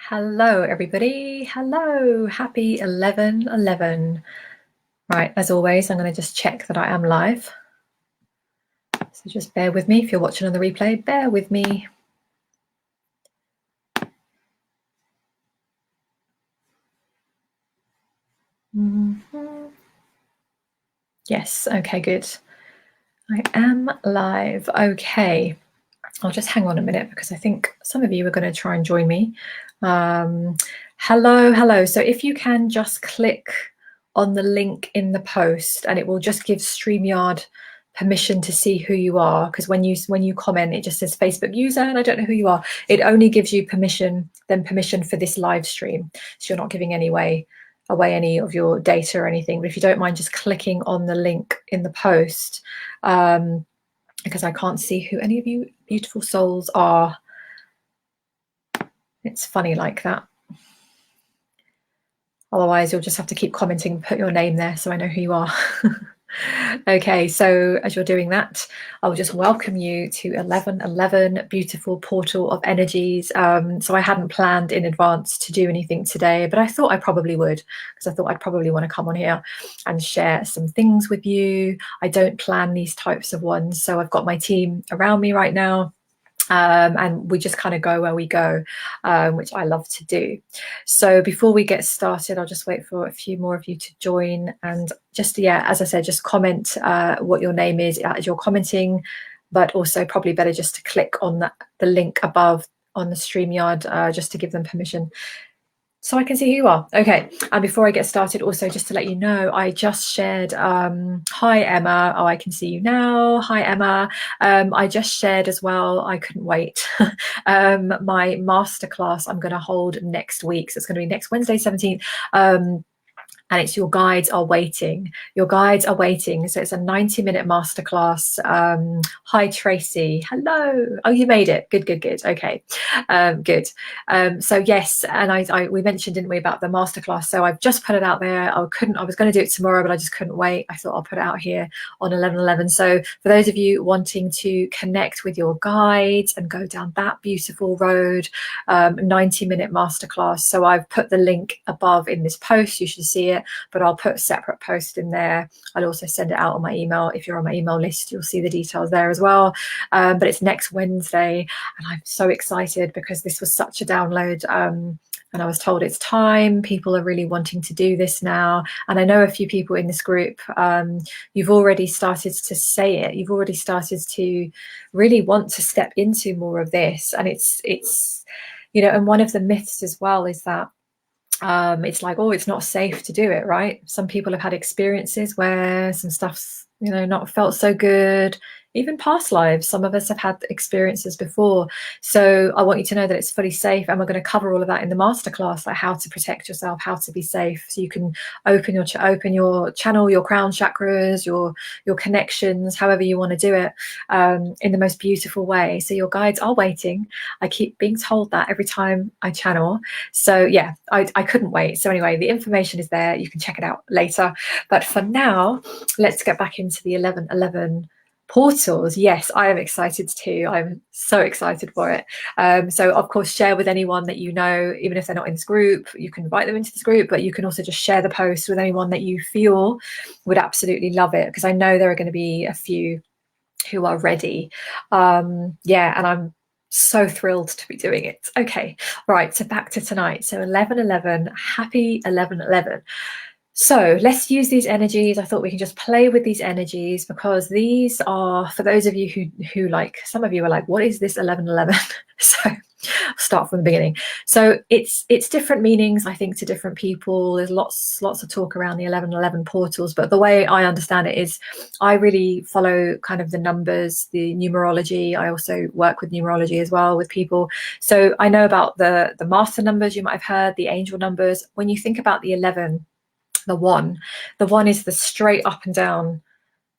Hello, everybody. Hello. Happy 11/11. Right, as always, I'm going to just check that I am live. So just bear with me. If you're watching on the replay, bear with me. Yes, okay, good. I am live. Okay. I'll just hang on a minute because I think some of you are going to try and join me. Hello. So if you can just click on the link in the post and it will just give StreamYard permission to see who you are, because when you comment it just says Facebook user and I don't know who you are. It only gives you permission for this live stream, so you're not giving away any of your data or anything. But if you don't mind just clicking on the link in the post, because I can't see who any of you beautiful souls are. It's funny like that. Otherwise, you'll just have to keep commenting and put your name there so I know who you are. Okay, so as you're doing that, I will just welcome you to 11/11, beautiful portal of energies. So I hadn't planned in advance to do anything today, but I thought I probably would, because I thought I'd probably want to come on here and share some things with you. I don't plan these types of ones, so I've got my team around me right now. And we just kind of go where we go, which I love to do. So before we get started, I'll just wait for a few more of you to join, and just, yeah, as I said, just comment what your name is as you're commenting, but also probably better just to click on the link above on the StreamYard just to give them permission so I can see who you are. Okay, and before I get started, also just to let you know, I just shared, hi Emma, oh, I can see you now, hi Emma. I just shared as well, I couldn't wait, my masterclass I'm going to hold next week. So it's going to be next Wednesday, 17th. And it's Your Guides Are Waiting. Your Guides Are Waiting. So it's a 90-minute masterclass. Hi, Tracy. Hello. Oh, you made it. Good. Okay. Good. So yes, and we mentioned, didn't we, about the masterclass. So I've just put it out there. I was going to do it tomorrow, but I just couldn't wait. I thought I'll put it out here on 11/11. So for those of you wanting to connect with your guides and go down that beautiful road, 90-minute masterclass. So I've put the link above in this post. You should see it, but I'll put a separate post in there. I'll also send it out on my email. If you're on my email list, you'll see the details there as well. But it's next Wednesday, and I'm so excited because this was such a download. And I was told it's time. People are really wanting to do this now. And I know a few people in this group, you've already started to say it. You've already started to really want to step into more of this. And it's and one of the myths as well is that it's like, oh, it's not safe to do it, right? Some people have had experiences where some stuff's not felt so good. Even past lives, some of us have had experiences before. So I want you to know that it's fully safe, and we're going to cover all of that in the masterclass, like how to protect yourself, how to be safe, so you can open your channel, your crown chakras, your connections, however you want to do it, in the most beautiful way. So your guides are waiting. I keep being told that every time I channel. So yeah, I couldn't wait. So anyway, the information is there. You can check it out later. But for now, let's get back into the 11/11 portals. Yes, I am excited too. I'm so excited for it. So of course, share with anyone that you know, even if they're not in this group. You can invite them into this group, but you can also just share the post with anyone that you feel would absolutely love it, because I know there are going to be a few who are ready. Yeah, and I'm so thrilled to be doing it. Okay, right, so back to tonight. So 11/11, happy 11/11. So let's use these energies. I thought we can just play with these energies, because these are, for those of you who like, some of you are like, what is this 11/11? So I'll start from the beginning. So it's different meanings, I think, to different people. There's lots of talk around the 11/11 portals, but the way I understand it is I really follow kind of the numbers, the numerology. I also work with numerology as well with people. So I know about the master numbers, you might have heard, the angel numbers. When you think about the 11, the one is the straight up and down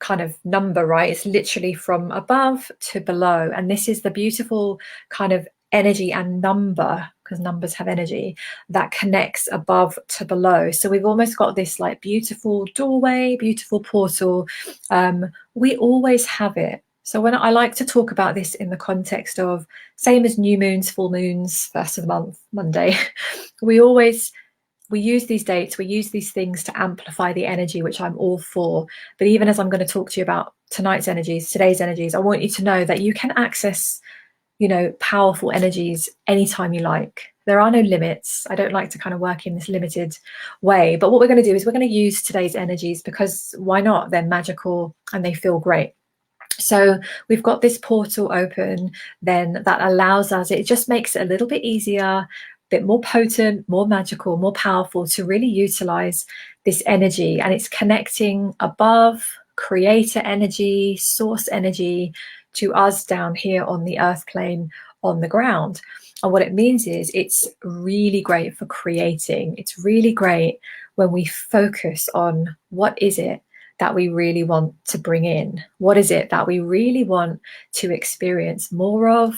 kind of number, right? It's literally from above to below, and this is the beautiful kind of energy and number, because numbers have energy, that connects above to below. So we've almost got this like beautiful doorway, beautiful portal. We always have it. So when I like to talk about this in the context of same as new moons, full moons, first of the month, Monday, we use these dates, we use these things to amplify the energy, which I'm all for. But even as I'm going to talk to you about tonight's energies, today's energies, I want you to know that you can access, powerful energies anytime you like. There are no limits. I don't like to kind of work in this limited way. But what we're going to do is we're going to use today's energies because why not? They're magical and they feel great. So we've got this portal open, then that allows us, it just makes it a little bit easier, a bit more potent, more magical, more powerful to really utilize this energy. And it's connecting above, creator energy, source energy to us down here on the earth plane, on the ground. And what it means is it's really great for creating. It's really great when we focus on what is it that we really want to bring in? What is it that we really want to experience more of?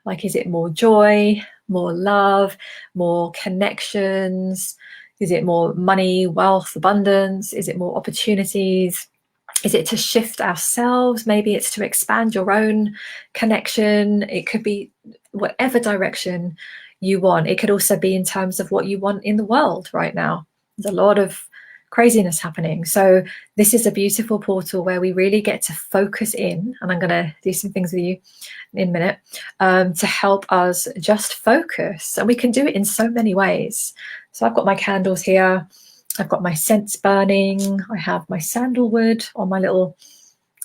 Like, is it more joy, more love, more connections? Is it more money, wealth, abundance? Is it more opportunities? Is it to shift ourselves? Maybe it's to expand your own connection. It could be whatever direction you want. It could also be in terms of what you want in the world right now. There's a lot of craziness happening. So this is a beautiful portal where we really get to focus in, and I'm going to do some things with you in a minute to help us just focus. And we can do it in so many ways. So I've got my candles here. I've got my scents burning. I have my sandalwood on my little,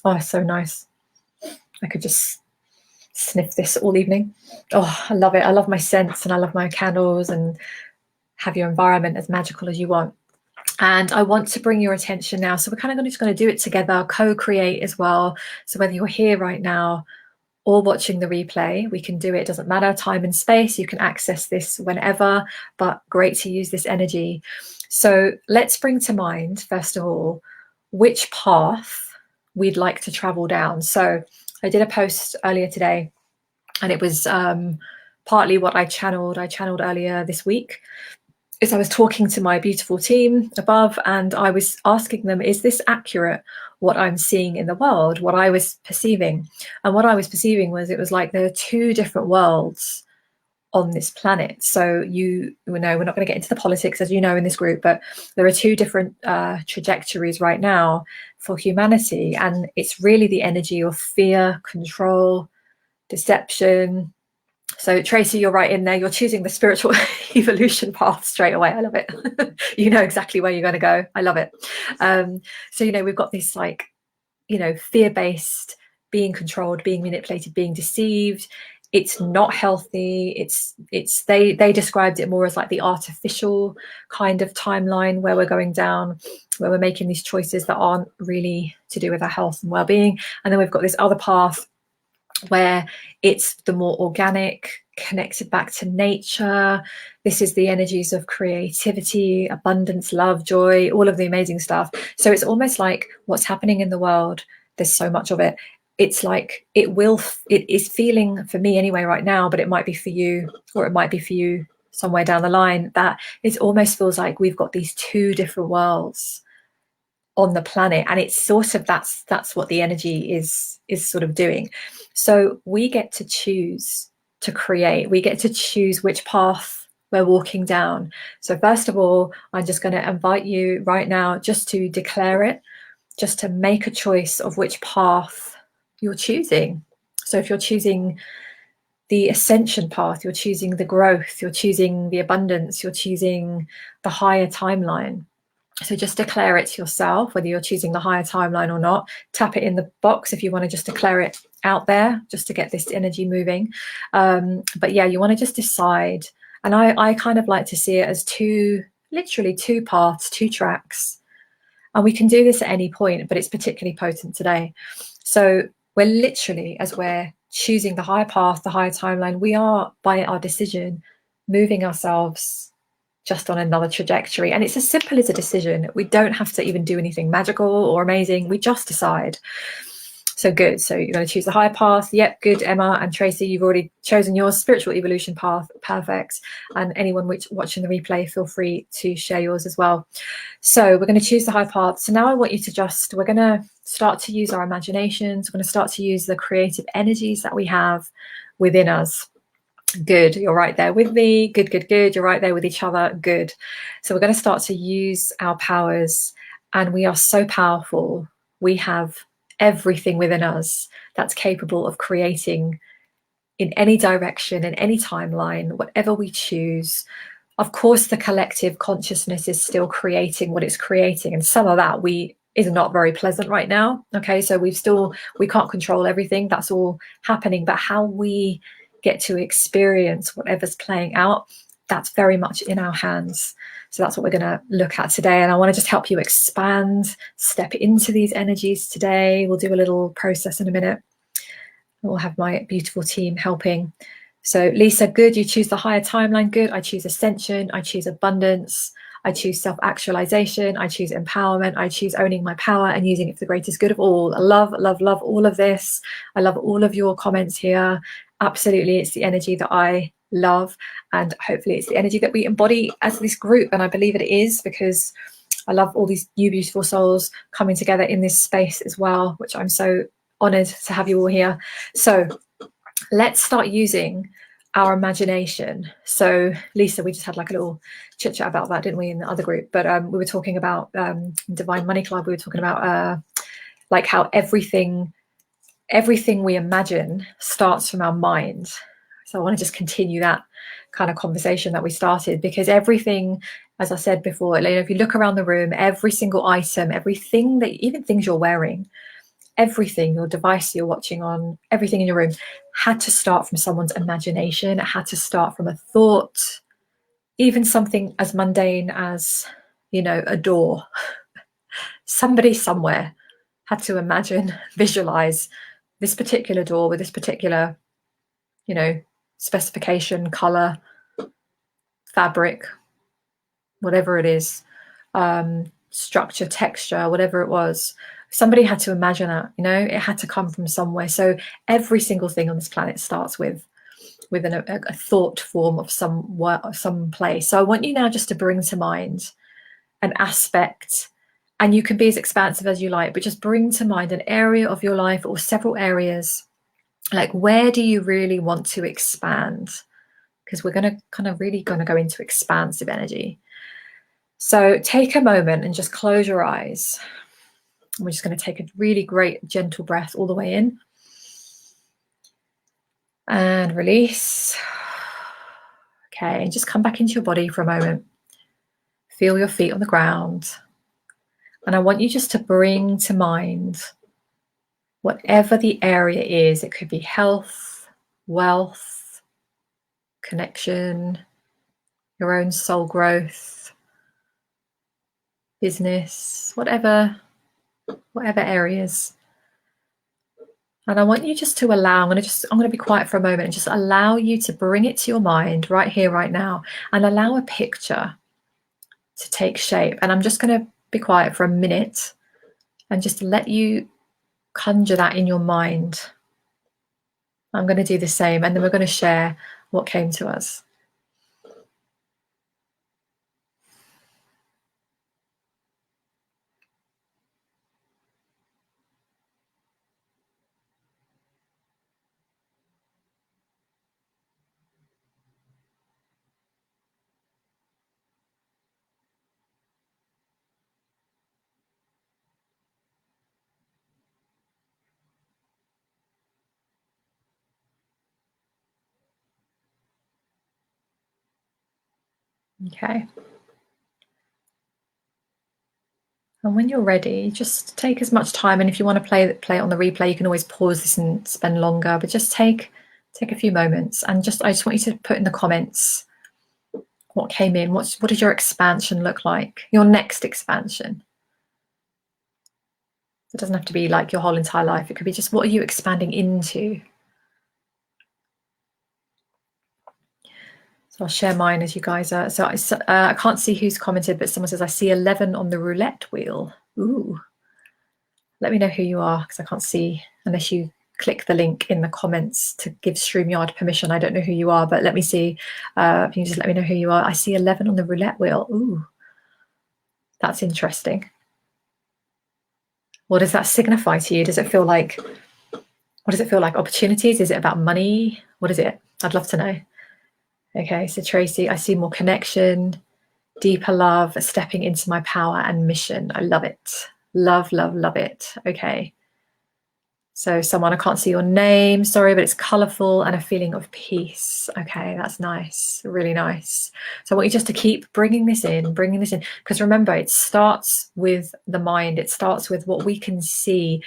oh, so nice. I could just sniff this all evening. Oh, I love it. I love my scents and I love my candles, and have your environment as magical as you want. And I want to bring your attention now. So we're kind of just going to do it together, co-create as well. So whether you're here right now or watching the replay, we can do it. It doesn't matter, time and space. You can access this whenever, but great to use this energy. So let's bring to mind, first of all, which path we'd like to travel down. So I did a post earlier today, and it was partly what I channeled earlier this week. Is I was talking to my beautiful team above, and I was asking them, is this accurate, what I'm seeing in the world, what I was perceiving? And what I was perceiving was, it was like there are two different worlds on this planet. So you know, we're not going to get into the politics, as you know, in this group, but there are two different trajectories right now for humanity. And it's really the energy of fear, control, deception. So Tracy, you're right in there. You're choosing the spiritual evolution path straight away. I love it. You know exactly where you're going to go. I love it. So, we've got this fear-based, being controlled, being manipulated, being deceived. It's not healthy. They described it more as like the artificial kind of timeline where we're going down, where we're making these choices that aren't really to do with our health and well-being. And then we've got this other path where it's the more organic, connected back to nature. This is the energies of creativity, abundance, love, joy, all of the amazing stuff. So it's almost like what's happening in the world, there's so much of it. It's like it is feeling, for me anyway right now, but it might be for you, or it might be for you somewhere down the line, that it almost feels like we've got these two different worlds on the planet. And it's sort of, that's what the energy is sort of doing. So we get to choose to create. We get to choose which path we're walking down. So first of all, I'm just going to invite you right now just to declare it, just to make a choice of which path you're choosing. So if you're choosing the ascension path, you're choosing the growth, you're choosing the abundance, you're choosing the higher timeline. So just declare it to yourself, whether you're choosing the higher timeline or not. Tap it in the box if you want to just declare it out there, just to get this energy moving. But yeah, you want to just decide. And I kind of like to see it as literally two paths, two tracks. And we can do this at any point, but it's particularly potent today. So we're literally, as we're choosing the higher path, the higher timeline, we are, by our decision, moving ourselves just on another trajectory. And it's as simple as a decision. We don't have to even do anything magical or amazing. We just decide. So good. So you're going to choose the higher path. Yep, good, Emma and Tracy. You've already chosen your spiritual evolution path. Perfect. And anyone watching the replay, feel free to share yours as well. So we're going to choose the high path. So now I want you to we're going to start to use our imaginations. We're going to start to use the creative energies that we have within us. Good, you're right there with me. Good, good, good. You're right there with each other. Good. So we're going to start to use our powers, and we are so powerful. We have everything within us that's capable of creating in any direction, in any timeline, whatever we choose. Of course, the collective consciousness is still creating what it's creating, and some of that is not very pleasant right now. Okay, so we can't control everything. That's all happening, but how we get to experience whatever's playing out, that's very much in our hands. So that's what we're going to look at today. And I want to just help you expand, step into these energies today. We'll do a little process in a minute. We'll have my beautiful team helping. So Lisa, good. You choose the higher timeline. Good. I choose ascension. I choose abundance. I choose self-actualization. I choose empowerment. I choose owning my power and using it for the greatest good of all. I love, love, love all of this. I love all of your comments here. Absolutely. It's the energy that I love. And hopefully it's the energy that we embody as this group. And I believe it is, because I love all these new beautiful souls coming together in this space as well, which I'm so honored to have you all here. So let's start using our imagination. So Lisa, we just had like a little chit chat about that, didn't we, in the other group? But we were talking about Divine Money Club. We were talking about like how everything we imagine starts from our mind. So I want to just continue that kind of conversation that we started, because everything, as I said before, if you look around the room, every single item, everything even things you're wearing, everything, your device you're watching on, everything in your room had to start from someone's imagination. It had to start from a thought, even something as mundane as, a door. Somebody somewhere had to imagine, visualize this particular door with this particular, specification, color, fabric, whatever it is, structure, texture, whatever it was. Somebody had to imagine that, it had to come from somewhere. So every single thing on this planet starts with a thought form of some place. So I want you now just to bring to mind an aspect, and you can be as expansive as you like, but just bring to mind an area of your life or several areas. Like, where do you really want to expand? Because we're going to go into expansive energy. So take a moment and just close your eyes. We're just going to take a really great gentle breath all the way in and release. Okay, and just come back into your body for a moment. Feel your feet on the ground. And I want you just to bring to mind whatever the area is. It could be health, wealth, connection, your own soul growth, business, whatever areas. And I want you just to allow, I'm going to be quiet for a moment and just allow you to bring it to your mind right here, right now, and allow a picture to take shape. And I'm just going to be quiet for a minute and just let you conjure that in your mind. I'm going to do the same, and then we're going to share what came to us. Okay. And when you're ready, just take as much time. And if you want to play it on the replay, you can always pause this and spend longer. But just take a few moments, and I just want you to put in the comments what came in. What does your expansion look like? Your next expansion. It doesn't have to be like your whole entire life. It could be just, what are you expanding into? So I'll share mine as you guys are. So I can't see who's commented, but someone says, I see 11 on the roulette wheel. Ooh, Let me know who you are, because I can't see unless you click the link in the comments to give StreamYard permission. I don't know who you are, but let me see. Can you just let me know who you are? I see 11 on the roulette wheel. Ooh, that's interesting. What does that signify to you? Does it feel like, what does it feel like? Opportunities? Is it about money? What is it? I'd love to know. Okay, so Tracy, I see more connection, deeper love, stepping into my power and mission. I love it. Love, love, love it. Okay. So someone, I can't see your name, sorry, but it's colorful and a feeling of peace. Okay, that's nice, really nice. So I want you just to keep bringing this in, because remember, it starts with the mind. It starts with what we can see.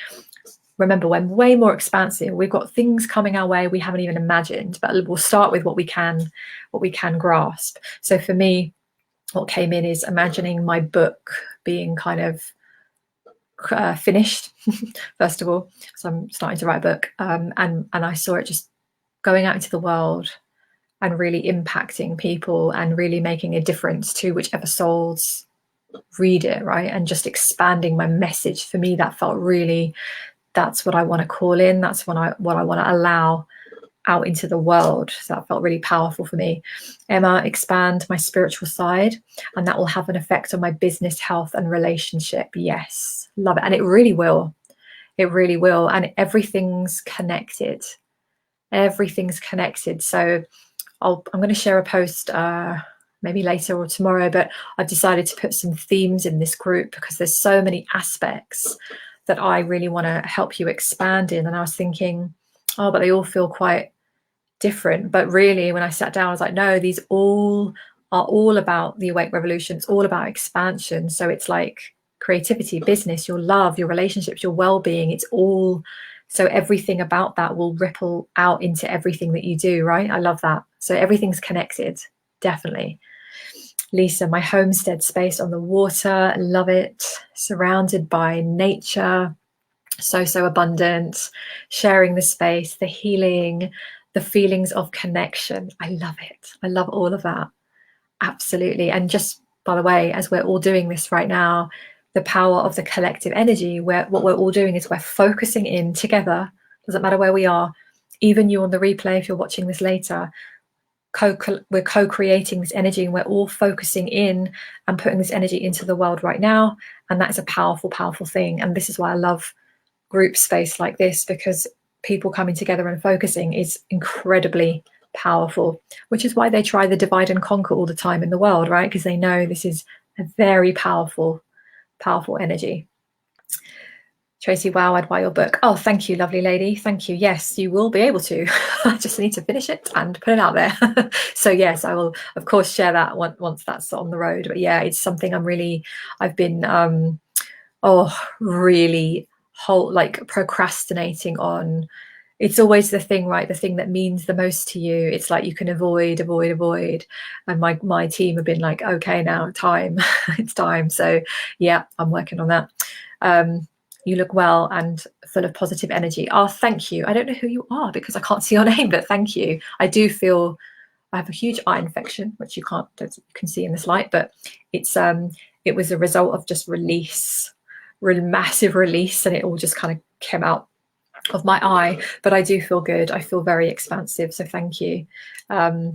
Remember, we're way more expansive. We've got things coming our way we haven't even imagined, but we'll start with what we can grasp. So for me, what came in is imagining my book being kind of finished first of all. So I'm starting to write a book, and I saw it just going out into the world and really impacting people and really making a difference to whichever souls read it, right? And just expanding my message. For me, that felt really, that's what I want to call in. That's what I want to allow out into the world. So that felt really powerful for me. Emma, expand my spiritual side, and that will have an effect on my business, health, and relationship. Yes, love it. And it really will. It really will. And everything's connected. Everything's connected. So I'm going to share a post maybe later or tomorrow, but I've decided to put some themes in this group because there's so many aspects that I really want to help you expand in. And I was thinking, oh, but they all feel quite different. But really, when I sat down, I was like, no, these all are all about the Awake Revolution. It's all about expansion. So it's like creativity, business, your love, your relationships, your well-being. It's all, so everything about that will ripple out into everything that you do, right? I love that. So everything's connected, definitely. Lisa, my homestead space on the water, love it. Surrounded by nature, so abundant, sharing the space, the healing, the feelings of connection. I love it. I love all of that. Absolutely. And just by the way, as we're all doing this right now, the power of the collective energy, where what we're all doing is we're focusing in together. Doesn't matter where we are, even you on the replay, if you're watching this later, we're co-creating this energy, and we're all focusing in and putting this energy into the world right now. And that is a powerful, powerful thing. And this is why I love group space like this, because people coming together and focusing is incredibly powerful, which is why they try the divide and conquer all the time in the world, right? Because they know this is a very powerful energy. Tracy, wow, I'd buy your book. Oh, thank you, lovely lady. Thank you. Yes, you will be able to. I just need to finish it and put it out there. So yes, I will, of course, share that once that's on the road. But yeah, it's something I've been really procrastinating on. It's always the thing, right? The thing that means the most to you. It's like you can avoid. And my team have been like, okay, now time, it's time. So yeah, I'm working on that. You look well and full of positive energy. Oh, thank you. I don't know who you are because I can't see your name, but thank you. I do feel I have a huge eye infection, which you can see in this light, but it was a result of just release, really massive release, and it all just kind of came out of my eye. But I do feel good. I feel very expansive. So thank you. Hey,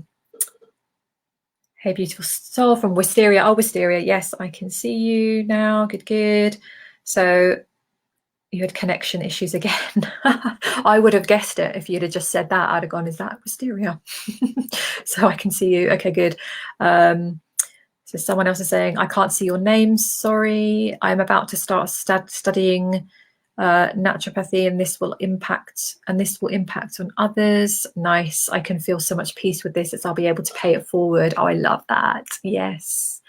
beautiful soul from Wisteria. Oh, Wisteria. Yes, I can see you now. Good. So you had connection issues again. I would have guessed it if you'd have just said that. I'd have gone, is that Wisteria? So I can see you. Okay, good. So someone else is saying, I can't see your name. Sorry. I'm about to start studying naturopathy, and this will impact on others. Nice. I can feel so much peace with this as I'll be able to pay it forward. Oh, I love that. Yes.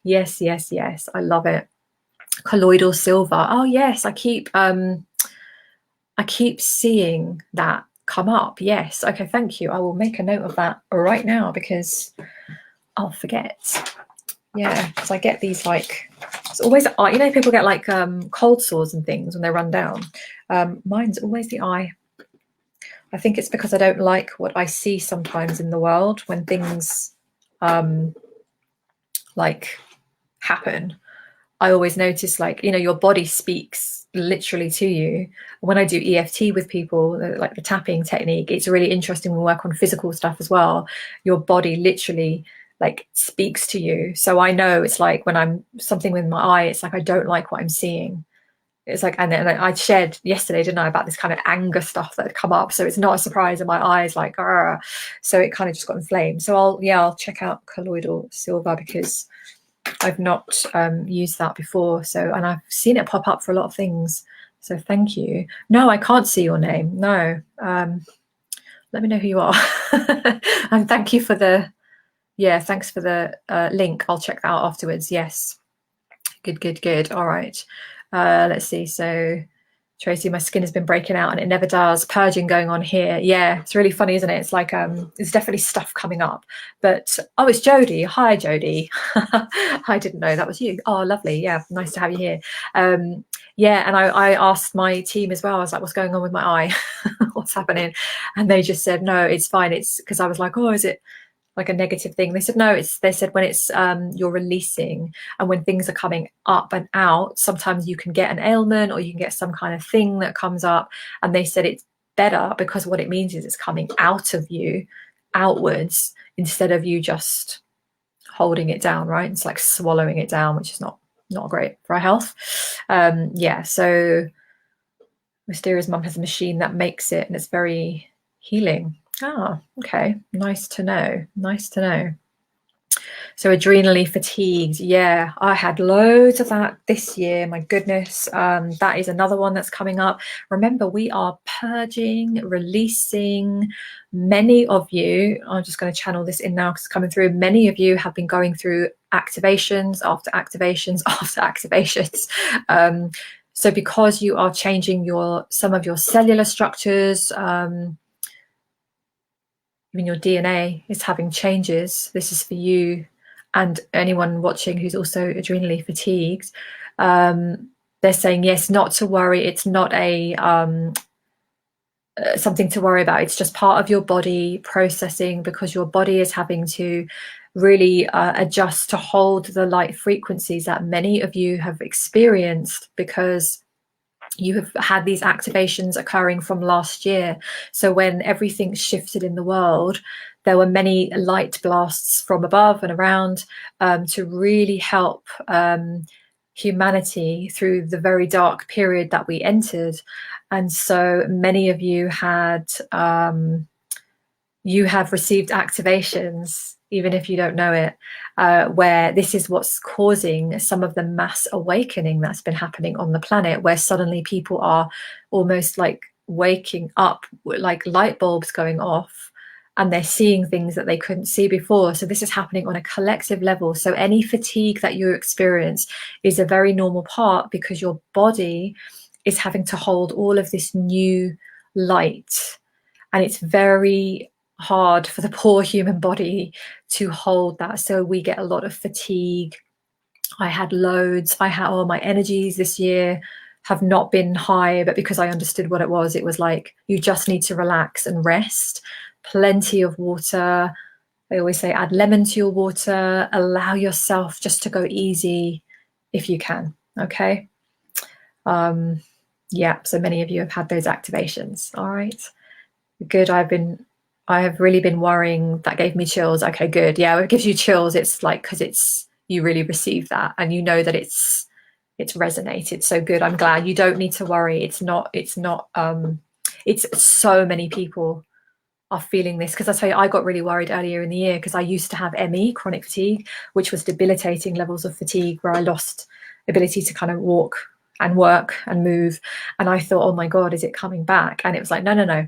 I love it. Colloidal silver. Oh yes, I keep seeing that come up. Yes. Okay, thank you. I will make a note of that right now because I'll forget. Yeah, because I get these it's always people get like cold sores and things when they run down. Mine's always the eye. I think it's because I don't like what I see sometimes in the world when things happen. I always notice, like, you know, your body speaks literally to you. When I do EFT with people, like the tapping technique, it's really interesting. We work on physical stuff as well. Your body literally like speaks to you. So I know it's like when I'm something with my eye, it's like I don't like what I'm seeing. It's like, and then I shared yesterday, didn't I, about this kind of anger stuff that had come up. So it's not a surprise, and my eyes like, Argh. So it kind of just got inflamed. So I'll check out colloidal silver, because I've not used that before. So, and I've seen it pop up for a lot of things. So thank you. No, I can't see your name. No. Let me know who you are. And thank you for the, yeah, thanks for the link. I'll check that out afterwards. Yes. Good. All right. Let's see. So Tracy, my skin has been breaking out and it never does. Purging going on here. Yeah, it's really funny, isn't it? It's like there's definitely stuff coming up. But oh, it's Jody. Hi, Jody. I didn't know that was you. Oh, lovely. Yeah, nice to have you here. Yeah, and I asked my team as well. I was like, what's going on with my eye? What's happening? And they just said, no, it's fine. It's because I was like, oh, is it like a negative thing? They said no, they said when it's you're releasing, and when things are coming up and out, sometimes you can get an ailment or you can get some kind of thing that comes up, and they said it's better because what it means is it's coming out of you outwards instead of you just holding it down, right? It's like swallowing it down, which is not great for our health. Yeah, so Mysterious Mum has a machine that makes it, and it's very healing. Ah, okay. Nice to know. Nice to know. So adrenally fatigued. Yeah, I had loads of that this year. My goodness. That is another one that's coming up. Remember, we are purging, releasing. Many of you, I'm just going to channel this in now because it's coming through. Many of you have been going through activations after activations after activations. So because you are changing some of your cellular structures, even your DNA is having changes. This is for you and anyone watching who's also adrenally fatigued. They're saying, yes, not to worry. It's not a something to worry about. It's just part of your body processing, because your body is having to really adjust to hold the light frequencies that many of you have experienced, because you have had these activations occurring from last year. So when everything shifted in the world, there were many light blasts from above and around to really help humanity through the very dark period that we entered. And so many of you have received activations, even if you don't know it, where this is what's causing some of the mass awakening that's been happening on the planet, where suddenly people are almost like waking up, like light bulbs going off, and they're seeing things that they couldn't see before. So this is happening on a collective level. So any fatigue that you experience is a very normal part, because your body is having to hold all of this new light, and it's very hard for the poor human body to hold that. So we get a lot of fatigue. I had loads. All my energies this year have not been high, but because I understood what it was like, you just need to relax and rest. Plenty of water. I always say add lemon to your water. Allow yourself just to go easy if you can. Okay. Yeah, so many of you have had those activations. All right. Good. I have really been worrying. That gave me chills. Okay, good. Yeah, it gives you chills. It's like, because you really received that, and you know that it's resonated. So good. I'm glad. You don't need to worry. It's so many people are feeling this, because I tell you, I got really worried earlier in the year, because I used to have ME, chronic fatigue, which was debilitating levels of fatigue, where I lost ability to kind of walk and work and move. And I thought, oh my God, is it coming back? And it was like, no,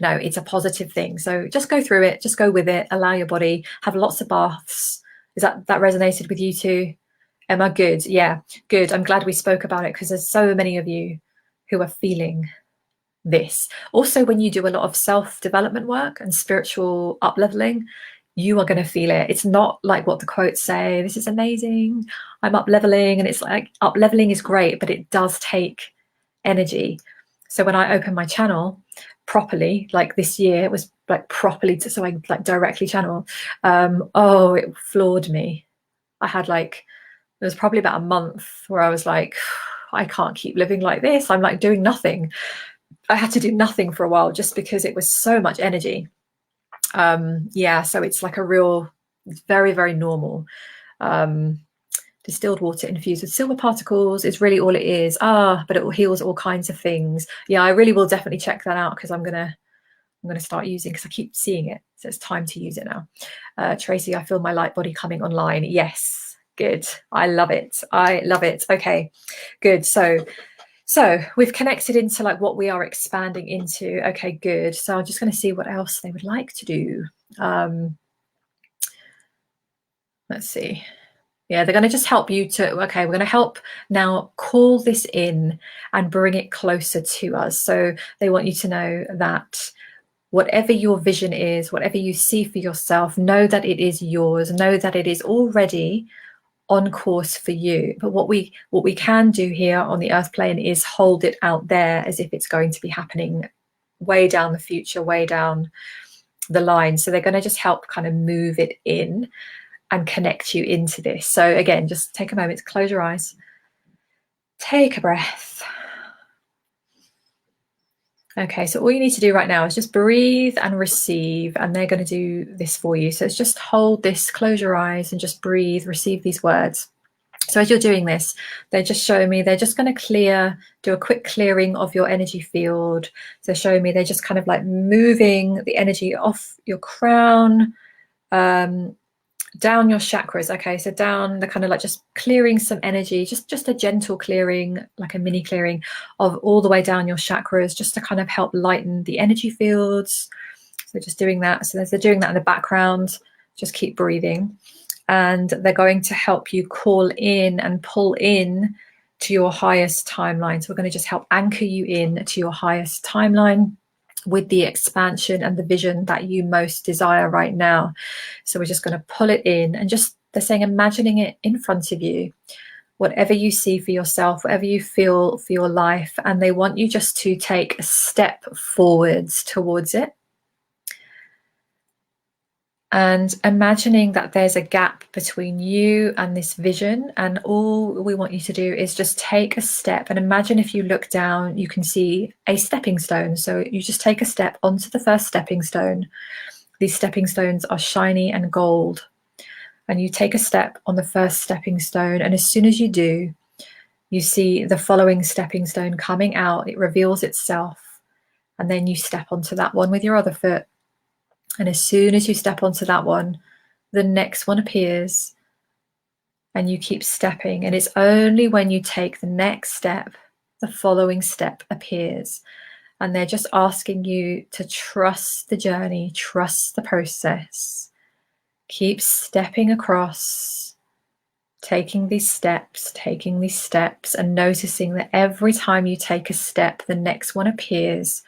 it's a positive thing. So just go through it, just go with it, allow your body, have lots of baths. Is that resonated with you too, Emma? Good. Yeah, good. I'm glad we spoke about it, because there's so many of you who are feeling this. Also, when you do a lot of self-development work and spiritual up-leveling, you are going to feel it. It's not like what the quotes say, this is amazing, I'm up-leveling. And it's like, up-leveling is great, but it does take energy. So when I opened my channel properly, like this year, it was like properly, so I like directly channel. Oh, it floored me. I had like There was probably about a month where I was like, I can't keep living like this. I'm like doing nothing. I had to do nothing for a while just because it was so much energy. Yeah, so it's like a real, it's very, very normal. Distilled water infused with silver particles is really all it is. But it heals all kinds of things. Yeah, I really will definitely check that out, because I'm gonna start using, because I keep seeing it, so it's time to use it now. Tracy, I feel my light body coming online. Yes, good. I love it. I love it. Okay, good. So we've connected into like what we are expanding into. Okay, good. So I'm just going to see what else they would like to do. Let's see. Yeah, they're going to just help you to, okay, we're going to help now call this in and bring it closer to us. So they want you to know that whatever your vision is, whatever you see for yourself, know that it is yours, know that it is already on course for you. But what we can do here on the earth plane is hold it out there as if it's going to be happening way down the future, way down the line. So they're going to just help kind of move it in and connect you into this. So again, just take a moment to close your eyes, take a breath. Okay, so all you need to do right now is just breathe and receive, and they're going to do this for you. So it's just hold this, close your eyes and just breathe, receive these words. So as you're doing this, they're just showing me, they're just going to do a quick clearing of your energy field. So showing me they're just kind of like moving the energy off your crown, down your chakras. Okay, so down, the kind of like just clearing some energy, just a gentle clearing, like a mini clearing of all the way down your chakras, just to kind of help lighten the energy fields. So just doing that. So as they're doing that in the background, just keep breathing, and they're going to help you call in and pull in to your highest timeline. So we're going to just help anchor you in to your highest timeline with the expansion and the vision that you most desire right now. So we're just going to pull it in, and just, they're saying, imagining it in front of you, whatever you see for yourself, whatever you feel for your life, and they want you just to take a step forwards towards it. And imagining that there's a gap between you and this vision, and all we want you to do is just take a step. And imagine if you look down, you can see a stepping stone. So you just take a step onto the first stepping stone. These stepping stones are shiny and gold. And you take a step on the first stepping stone, and as soon as you do, you see the following stepping stone coming out. It reveals itself, and then you step onto that one with your other foot. And as soon as you step onto that one, the next one appears, and you keep stepping. And it's only when you take the next step, the following step appears. And they're just asking you to trust the journey, trust the process. Keep stepping across, taking these steps, and noticing that every time you take a step, the next one appears.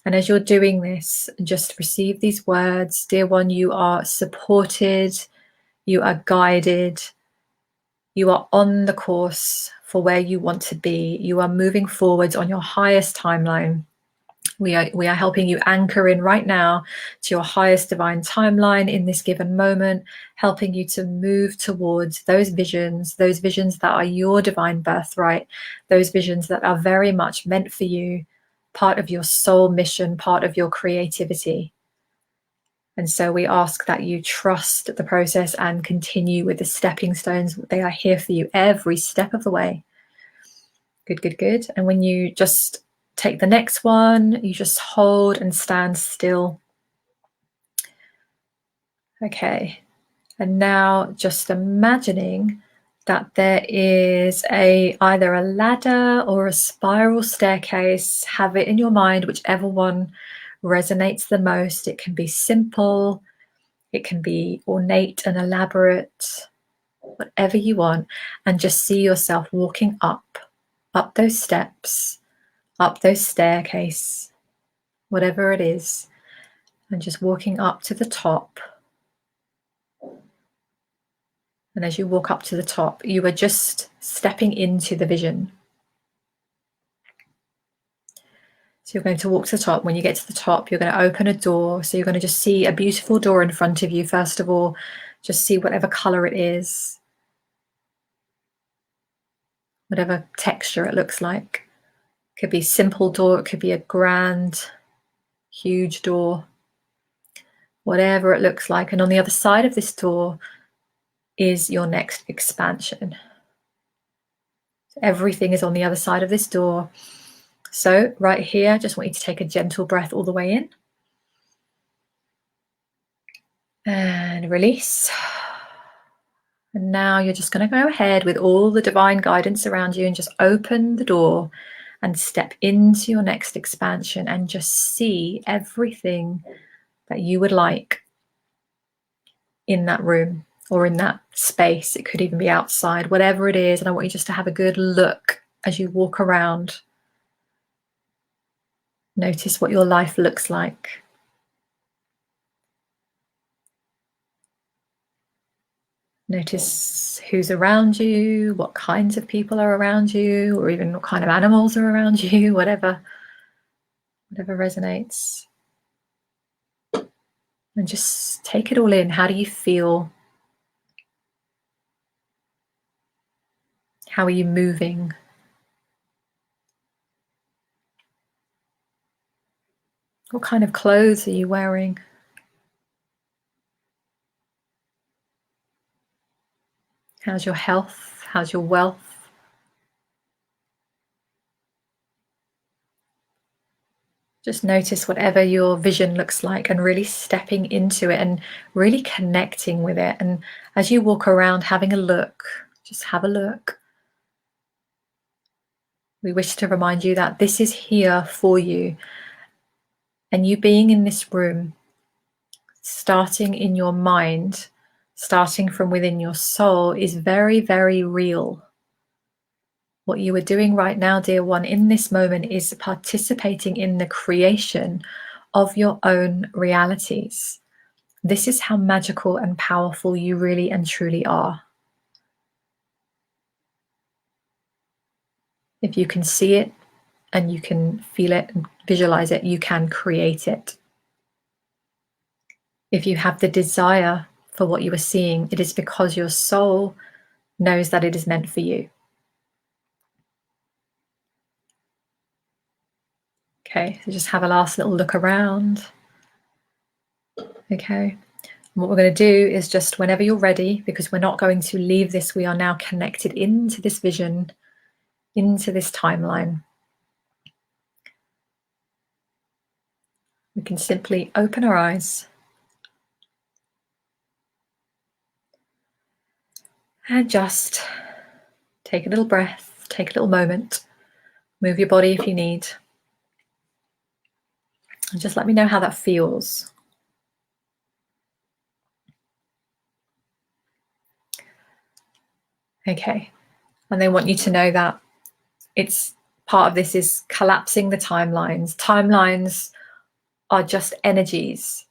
And as you're doing this, just receive these words. Dear one, you are supported, you are guided, you are on the course for where you want to be. You are moving forwards on your highest timeline. We are helping you anchor in right now to your highest divine timeline in this given moment, helping you to move towards those visions that are your divine birthright, those visions that are very much meant for you, part of your soul mission, part of your creativity. And so we ask that you trust the process and continue with the stepping stones. They are here for you every step of the way. Good, good, good. And when you just take the next one, you just hold and stand still. Okay. And now just imagining that there is either a ladder or a spiral staircase. Have it in your mind, whichever one resonates the most. It can be simple, it can be ornate and elaborate, whatever you want. And just see yourself walking up those steps, up those staircase, whatever it is, and just walking up to the top. And as you walk up to the top, you are just stepping into the vision. So you're going to walk to the top. When you get to the top, you're going to open a door. So you're going to just see a beautiful door in front of you. First of all, just see whatever color it is. whatever texture it looks like. It could be a simple door, it could be a grand, huge door, whatever it looks like. And on the other side of this door is your next expansion. So everything is on the other side of this door. So right here, I just want you to take a gentle breath all the way in. And release. And now you're just going to go ahead with all the divine guidance around you and just open the door and step into your next expansion and just see everything that you would like in that room or in that space. It could even be outside, whatever it is. And I want you just to have a good look as you walk around. Notice what your life looks like. Notice who's around you, what kinds of people are around you, or even what kind of animals are around you, whatever resonates. And just take it all in. How do you feel? How are you moving? What kind of clothes are you wearing? How's your health? How's your wealth? Just notice whatever your vision looks like and really stepping into it and really connecting with it. And as you walk around, having a look, just have a look. We wish to remind you that this is here for you. And you being in this room, starting in your mind, starting from within your soul, is very, very real. What you are doing right now, dear one, in this moment is participating in the creation of your own realities. This is how magical and powerful you really and truly are. If you can see it and you can feel it and visualize it, you can create it. If you have the desire for what you are seeing, it is because your soul knows that it is meant for you. Okay, so just have a last little look around. Okay, and what we're going to do is just whenever you're ready, because we're not going to leave this, we are now connected into this vision, into this timeline. We can simply open our eyes and just take a little breath, take a little moment, move your body if you need. And just let me know how that feels. Okay, and they want you to know that it's part of this is collapsing the timelines. Timelines are just energies.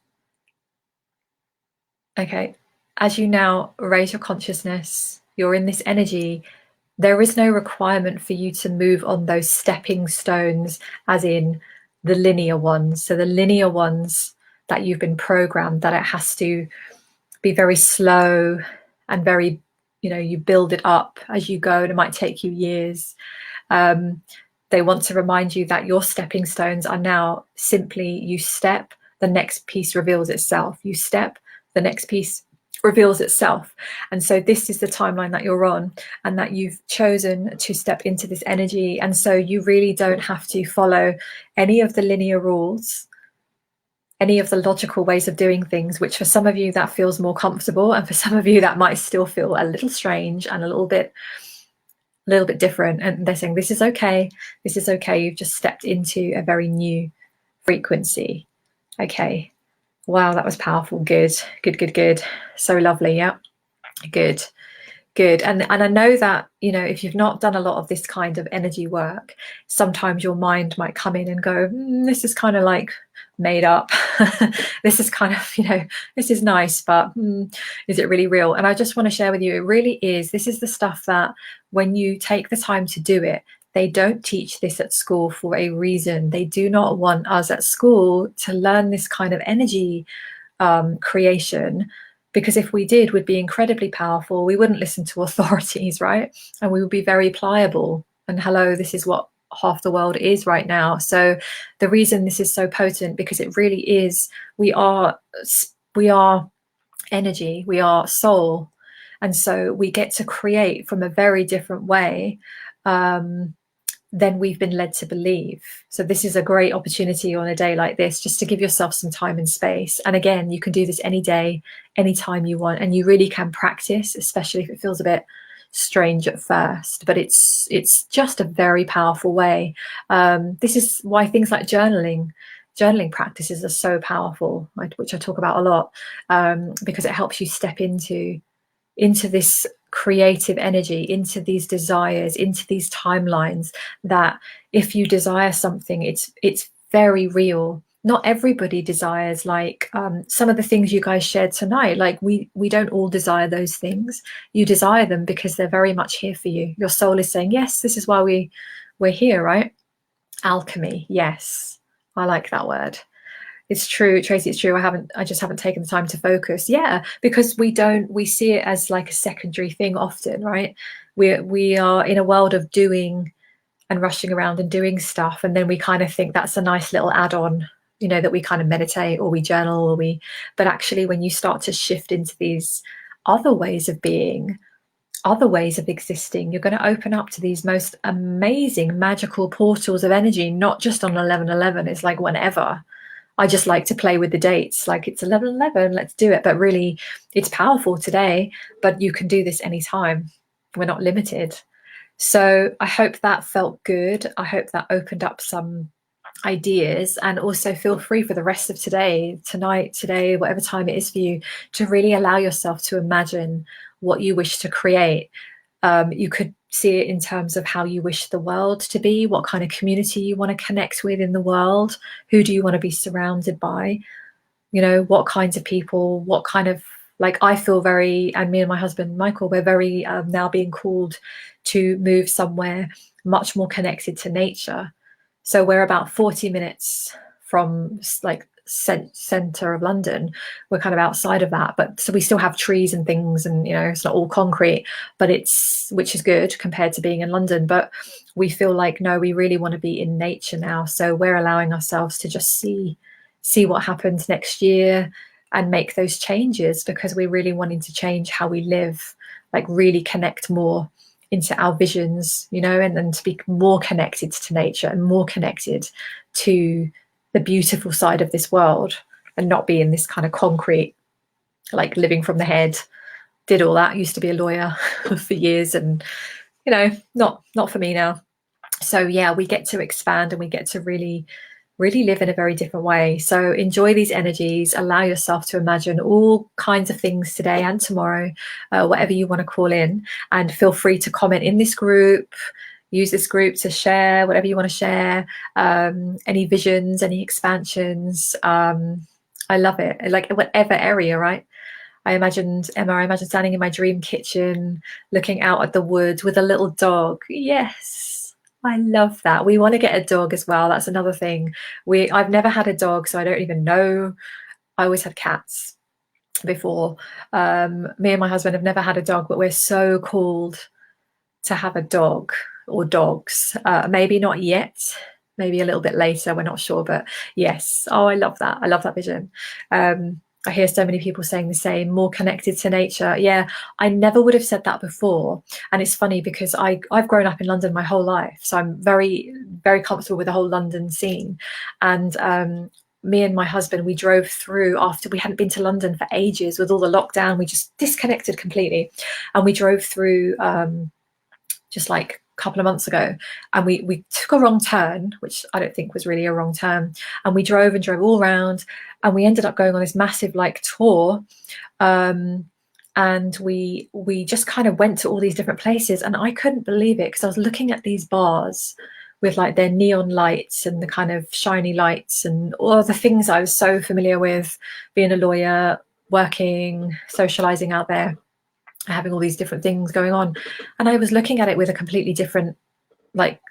Okay, as you now raise your consciousness, you're in this energy. There is no requirement for you to move on those stepping stones, as in the linear ones. So the linear ones that you've been programmed, that it has to be very slow and very, you build it up as you go, and it might take you years. They want to remind you that your stepping stones are now simply you step, the next piece reveals itself. You step, the next piece reveals itself. And so this is the timeline that you're on, and that you've chosen to step into this energy. And so you really don't have to follow any of the linear rules, any of the logical ways of doing things, which for some of you that feels more comfortable, and for some of you that might still feel a little strange and a little bit different. And they're saying, this is okay. This is okay. You've just stepped into a very new frequency. Okay. Wow, that was powerful. Good. So lovely. Yeah. Good. And I know that, if you've not done a lot of this kind of energy work, sometimes your mind might come in and go, this is kind of like made up. This is kind of, this is nice, but is it really real? And I just want to share with you, it really is. This is the stuff that when you take the time to do it, they don't teach this at school for a reason. They do not want us at school to learn this kind of energy creation because if we did, we'd be incredibly powerful. We wouldn't listen to authorities, right? And we would be very pliable. And hello, this is what half the world is right now. So the reason this is so potent, because it really is, we are energy, we are soul, and so we get to create from a very different way than we've been led to believe. So this is a great opportunity on a day like this, just to give yourself some time and space. And again, you can do this any day, anytime you want, and you really can practice, especially if it feels a bit strange at first, but it's just a very powerful way. This is why things like journaling practices are so powerful, which I talk about a lot, because it helps you step into this creative energy, into these desires, into these timelines, that if you desire something, it's very real. Not everybody desires, like some of the things you guys shared tonight. Like we don't all desire those things. You desire them because they're very much here for you. Your soul is saying, yes, this is why we're here, right? Alchemy, yes, I like that word. It's true, Tracy, it's true. I just haven't taken the time to focus. Yeah, because we see it as like a secondary thing often, right? We are in a world of doing and rushing around and doing stuff, and then we kind of think that's a nice little add-on, that we kind of meditate or we journal but actually when you start to shift into these other ways of being, other ways of existing, you're going to open up to these most amazing magical portals of energy, not just on 11/11. It's like whenever. I just like to play with the dates, like it's 11/11, let's do it. But really, it's powerful today, but you can do this anytime. We're not limited. So I hope that felt good. I hope that opened up some ideas, and also feel free for the rest of today, tonight, today, whatever time it is for you, to really allow yourself to imagine what you wish to create. You could see it in terms of how you wish the world to be, what kind of community you want to connect with in the world, who do you want to be surrounded by, what kinds of people, what kind of, like I feel very, and me and my husband Michael, we're very now being called to move somewhere much more connected to nature. So we're about 40 minutes from like center of London. We're kind of outside of that, but so we still have trees and things, and it's not all concrete, but which is good compared to being in London. But we feel like, no, we really want to be in nature now, so we're allowing ourselves to just see what happens next year and make those changes, because we're really wanting to change how we live, like really connect more into our visions, and then to be more connected to nature and more connected to the beautiful side of this world, and not be in this kind of concrete, like living from the head. Did all that, used to be a lawyer for years, and not for me now. So yeah, we get to expand, and we get to really live in a very different way. So enjoy these energies, allow yourself to imagine all kinds of things today and tomorrow, whatever you want to call in, and feel free to comment in this group. Use this group to share whatever you want to share, any visions, any expansions. I love it, like whatever area, right? I imagine standing in my dream kitchen, looking out at the woods with a little dog. Yes, I love that. We want to get a dog as well. That's another thing. I've never had a dog, so I don't even know. I always had cats before. Me and my husband have never had a dog, but we're so called to have a dog or dogs. Maybe not yet, maybe a little bit later, we're not sure, but yes. Oh, I love that. I love that vision. I hear so many people saying the same, more connected to nature. Yeah, I never would have said that before. And it's funny because I've grown up in London my whole life, so I'm very, very comfortable with the whole London scene. And me and my husband, we drove through, after we hadn't been to London for ages with all the lockdown, we just disconnected completely. And we drove through just like a couple of months ago, and we took a wrong turn, which I don't think was really a wrong turn, and we drove all around, and we ended up going on this massive like tour, and we just kind of went to all these different places, and I couldn't believe it, because I was looking at these bars with like their neon lights and the kind of shiny lights and all the things I was so familiar with, being a lawyer, working, socializing out there, having all these different things going on. And I was looking at it with a completely different like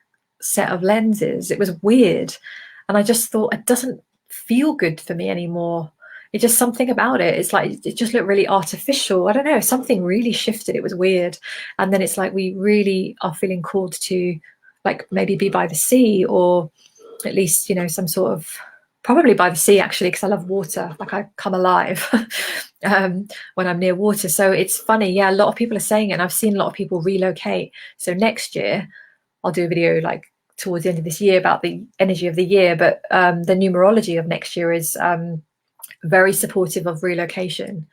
set of lenses. It was weird. And I just thought, it doesn't feel good for me anymore. It just something about it. It's like it just looked really artificial. I don't know. Something really shifted. It was weird. And then it's like we really are feeling called to like maybe be by the sea, or at least, you know, some sort of, probably by the sea actually, because I love water. Like I come alive when I'm near water. So it's funny. Yeah, a lot of people are saying it, and I've seen a lot of people relocate. So next year I'll do a video like towards the end of this year about the energy of the year, but the numerology of next year is very supportive of relocation.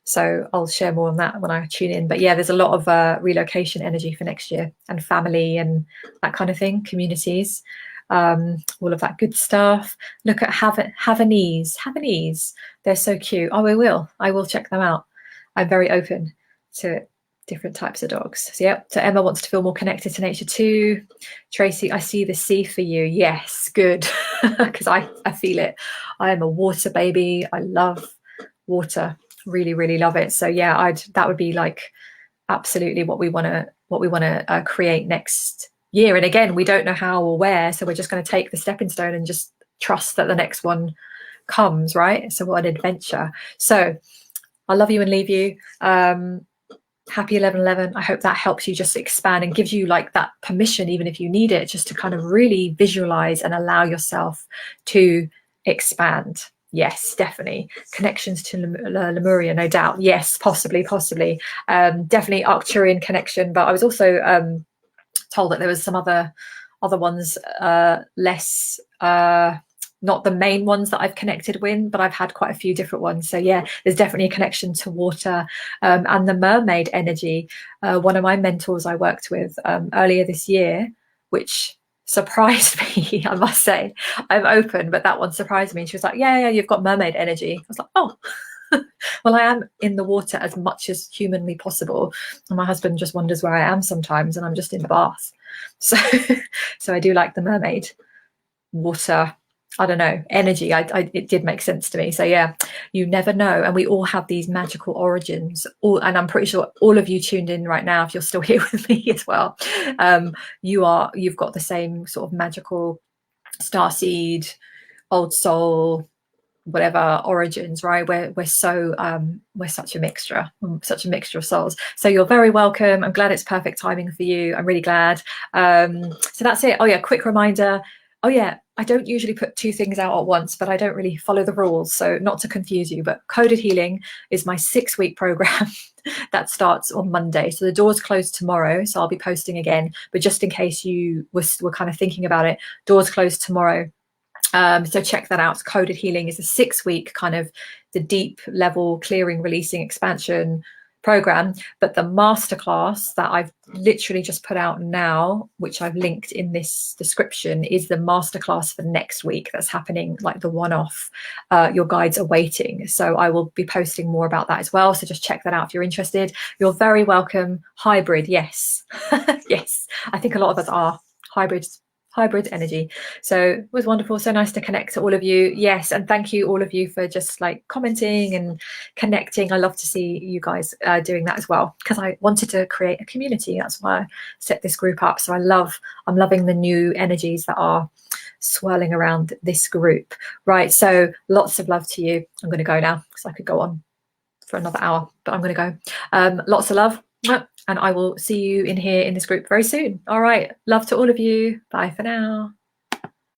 So I'll share more on that when I tune in. But yeah, there's a lot of relocation energy for next year, and family and that kind of thing, communities, all of that good stuff. Look at Havanese. They're so cute. Oh, I will check them out. I'm very open to different types of dogs. So yeah, so Emma wants to feel more connected to nature too. Tracy, I see the sea for you. Yes, good. Because I feel it. I am a water baby. I love water. Really, really love it. So yeah, that would be like absolutely what we want to create next year. And again, we don't know how or where, so we're just going to take the stepping stone and just trust that the next one comes, right? So what an adventure. So I love you and leave you. Happy 11/11. I hope that helps you just expand and gives you like that permission, even if you need it, just to kind of really visualize and allow yourself to expand. Yes, definitely. Connections to Lemuria, no doubt. Yes, possibly. Definitely Arcturian connection. But I was also told that there was some other ones, less not the main ones that I've connected with, but I've had quite a few different ones. So yeah, there's definitely a connection to water and the mermaid energy. One of my mentors I worked with earlier this year, which surprised me, I must say. I'm open, but that one surprised me. She was like, yeah, you've got mermaid energy. I was like, oh, well, I am in the water as much as humanly possible. And my husband just wonders where I am sometimes, and I'm just in the bath. So, so I do like the mermaid water. I don't know, energy. It did make sense to me. So yeah, you never know. And we all have these magical origins. And I'm pretty sure all of you tuned in right now, if you're still here with me as well, you've got the same sort of magical starseed, old soul, whatever origins, right? We're such a mixture of souls. So you're very welcome. I'm glad it's perfect timing for you. I'm really glad. So that's it. Oh yeah, quick reminder. Oh yeah, I don't usually put two things out at once, but I don't really follow the rules. So not to confuse you, but Coded Healing is my 6-week program that starts on Monday. So the doors close tomorrow. So I'll be posting again, but just in case you were kind of thinking about it, doors close tomorrow. So check that out. Coded Healing is a 6-week kind of the deep level clearing, releasing, expansion program. But the masterclass that I've literally just put out now, which I've linked in this description, is the masterclass for next week. That's happening, like the one-off. Your guides are waiting. So I will be posting more about that as well. So just check that out if you're interested. You're very welcome. Hybrid, yes. Yes, I think a lot of us are hybrids. Hybrid energy. So it was wonderful. So nice to connect to all of you. Yes, and thank you all of you for just like commenting and connecting. I love to see you guys doing that as well, because I wanted to create a community. That's why I set this group up. So I'm loving the new energies that are swirling around this group. Right, so lots of love to you. I'm going to go now because I could go on for another hour, but I'm going to go. Lots of love. And I will see you in here in this group very soon. All right. Love to all of you. Bye for now.